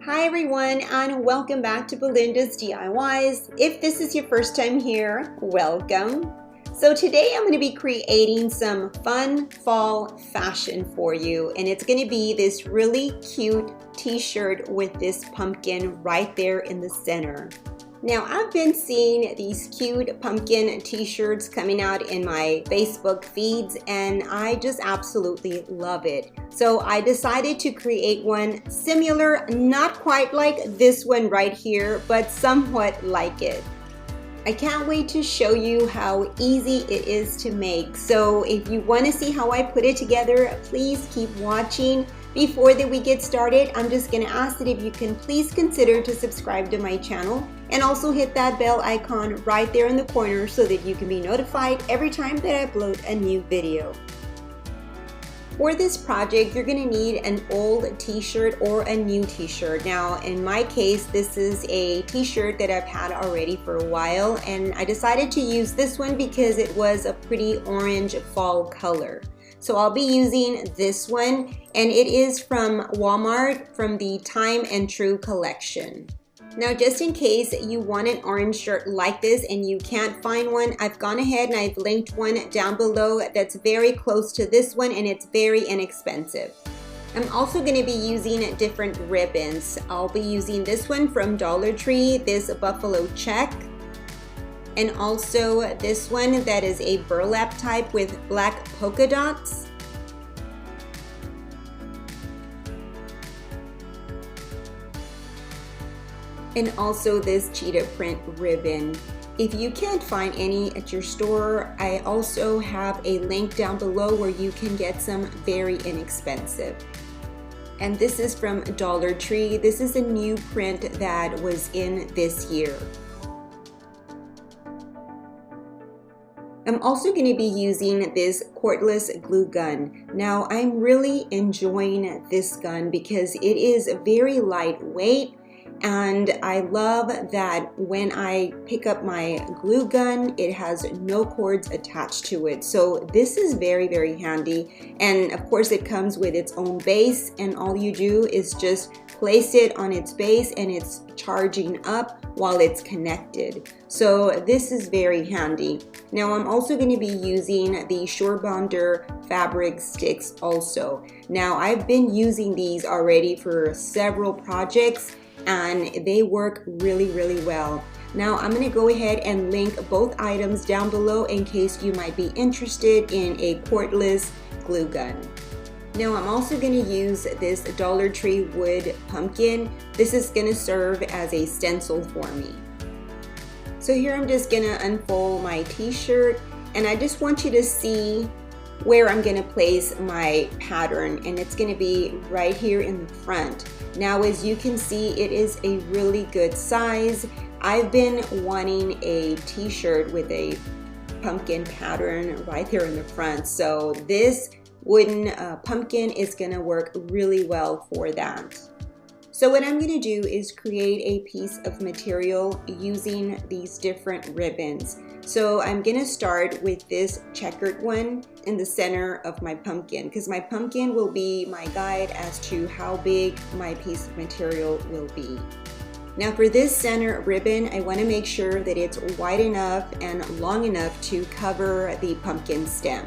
Hi everyone, and welcome back to Belinda's DIYs. If this is your first time here, welcome. So today I'm going to be creating some fun fall fashion for you, and it's going to be this really cute t-shirt with this pumpkin right there in the center. Now, I've been seeing these cute pumpkin t-shirts coming out in my Facebook feeds, and I just absolutely love it. So I decided to create one similar, not quite like this one right here, but somewhat like it. I can't wait to show you how easy it is to make. So if you want to see how I put it together, please keep watching. Before that we get started, I'm just going to ask that if you can please consider to subscribe to my channel and also hit that bell icon right there in the corner so that you can be notified every time that I upload a new video. For this project, you're going to need an old t-shirt or a new t-shirt. Now, in my case, this is a t-shirt that I've had already for a while, and I decided to use this one because it was a pretty orange fall color. So I'll be using this one, and it is from Walmart from the Time and True collection. Now, just in case you want an orange shirt like this and you can't find one, I've gone ahead and I've linked one down below that's very close to this one, and it's very inexpensive. I'm also going to be using different ribbons. I'll be using this one from Dollar Tree, this buffalo check, and also this one that is a burlap type with black polka dots. And also this cheetah print ribbon. If you can't find any at your store, I also have a link down below where you can get some very inexpensive. And this is from Dollar Tree. This is a new print that was in this year. I'm also going to be using this cordless glue gun. Now, I'm really enjoying this gun because it is very lightweight, and I love that when I pick up my glue gun, it has no cords attached to it. So this is very, very handy. And of course it comes with its own base, and all you do is just place it on its base and it's charging up while it's connected. So this is very handy. Now I'm also going to be using the Surebonder fabric sticks also. Now I've been using these already for several projects, and they work really, really well. Now I'm going to go ahead and link both items down below in case you might be interested in a cordless glue gun. Now I'm also going to use this Dollar Tree wood pumpkin. This is going to serve as a stencil for me. So here I'm just going to unfold my t-shirt, and I just want you to see where I'm going to place my pattern, and it's going to be right here in the front. Now, as you can see, it is a really good size. I've been wanting a t-shirt with a pumpkin pattern right there in the front, so this wooden pumpkin is going to work really well for that. So what I'm going to do is create a piece of material using these different ribbons. So I'm going to start with this checkered one in the center of my pumpkin, because my pumpkin will be my guide as to how big my piece of material will be. Now for this center ribbon, I want to make sure that it's wide enough and long enough to cover the pumpkin stem.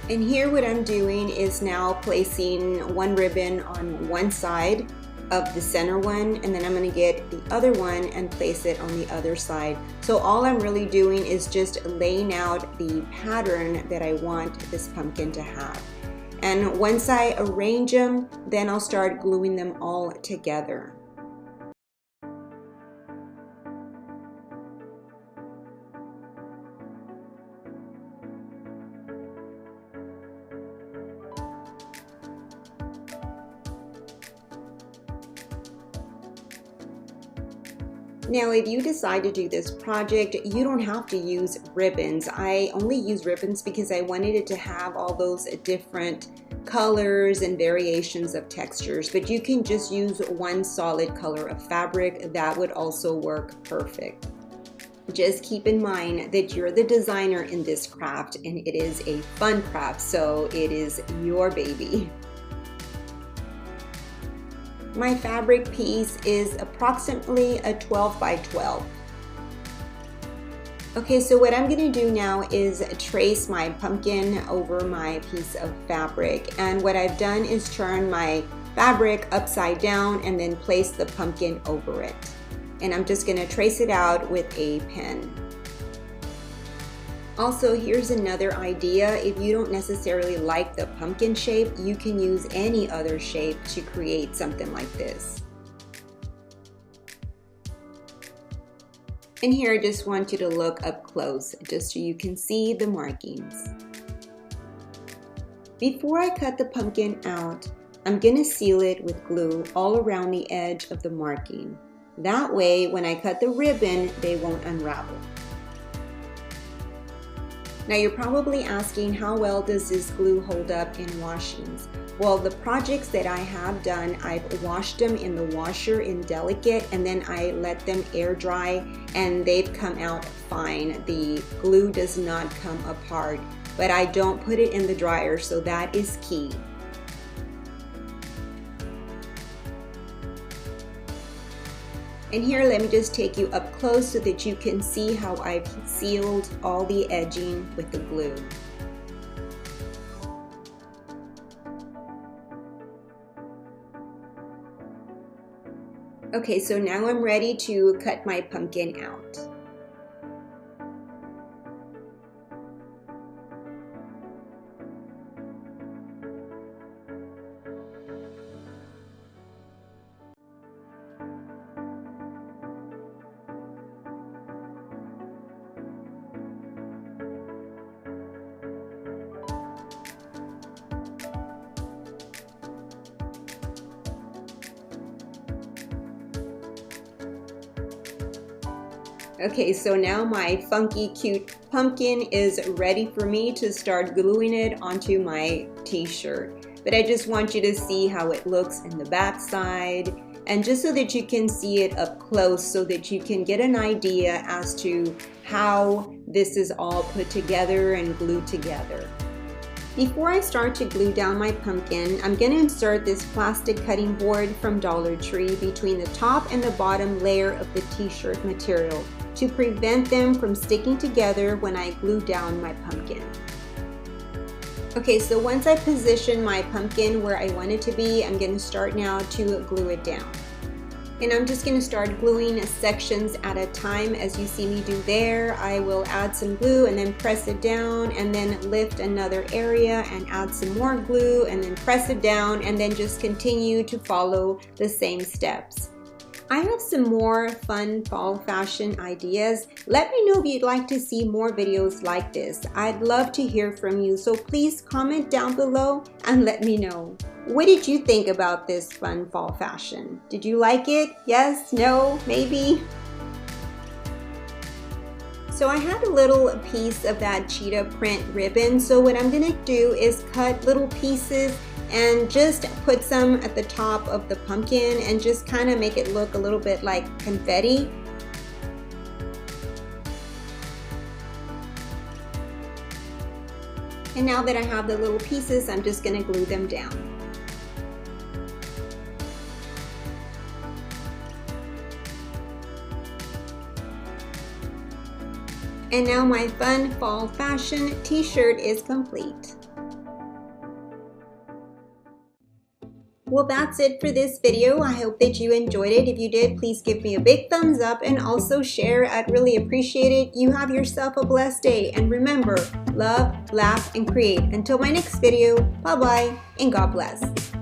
And here what I'm doing is now placing one ribbon on one side of the center one, and then I'm going to get the other one and place it on the other side. So all I'm really doing is just laying out the pattern that I want this pumpkin to have. And once I arrange them, then I'll start gluing them all together. Now, if you decide to do this project, you don't have to use ribbons. I only use ribbons because I wanted it to have all those different colors and variations of textures, but you can just use one solid color of fabric. That would also work perfect. Just keep in mind that you're the designer in this craft and it is a fun craft, so it is your baby. My fabric piece is approximately a 12 by 12. Okay, so what I'm gonna do now is trace my pumpkin over my piece of fabric. And what I've done is turn my fabric upside down and then place the pumpkin over it. And I'm just gonna trace it out with a pen. Also, here's another idea. If you don't necessarily like the pumpkin shape, you can use any other shape to create something like this. And here I just want you to look up close just so you can see the markings. Before I cut the pumpkin out, I'm gonna seal it with glue all around the edge of the marking. That way, when I cut the ribbon, they won't unravel. Now you're probably asking, how well does this glue hold up in washings? Well, the projects that I have done, I've washed them in the washer in delicate and then I let them air dry and they've come out fine. The glue does not come apart, but I don't put it in the dryer, so that is key. And here, let me just take you up close so that you can see how I've sealed all the edging with the glue. Okay, so now I'm ready to cut my pumpkin out. Okay, so now my funky cute pumpkin is ready for me to start gluing it onto my t-shirt. But I just want you to see how it looks in the back side, and just so that you can see it up close so that you can get an idea as to how this is all put together and glued together. Before I start to glue down my pumpkin, I'm going to insert this plastic cutting board from Dollar Tree between the top and the bottom layer of the t-shirt material to prevent them from sticking together when I glue down my pumpkin. Okay, so once I position my pumpkin where I want it to be, I'm going to start now to glue it down. And I'm just going to start gluing sections at a time. As you see me do there, I will add some glue and then press it down and then lift another area and add some more glue and then press it down and then just continue to follow the same steps. I have some more fun fall fashion ideas. Let me know if you'd like to see more videos like this. I'd love to hear from you, so please comment down below and let me know. What did you think about this fun fall fashion? Did you like it? Yes? No? Maybe? So I had a little piece of that cheetah print ribbon, so what I'm gonna do is cut little pieces and just put some at the top of the pumpkin and just kind of make it look a little bit like confetti. And now that I have the little pieces, I'm just going to glue them down. And now my fun fall fashion t-shirt is complete. Well, that's it for this video. I hope that you enjoyed it. If you did, please give me a big thumbs up and also share. I'd really appreciate it. You have yourself a blessed day. And remember, love, laugh, and create. Until my next video, bye-bye, and God bless.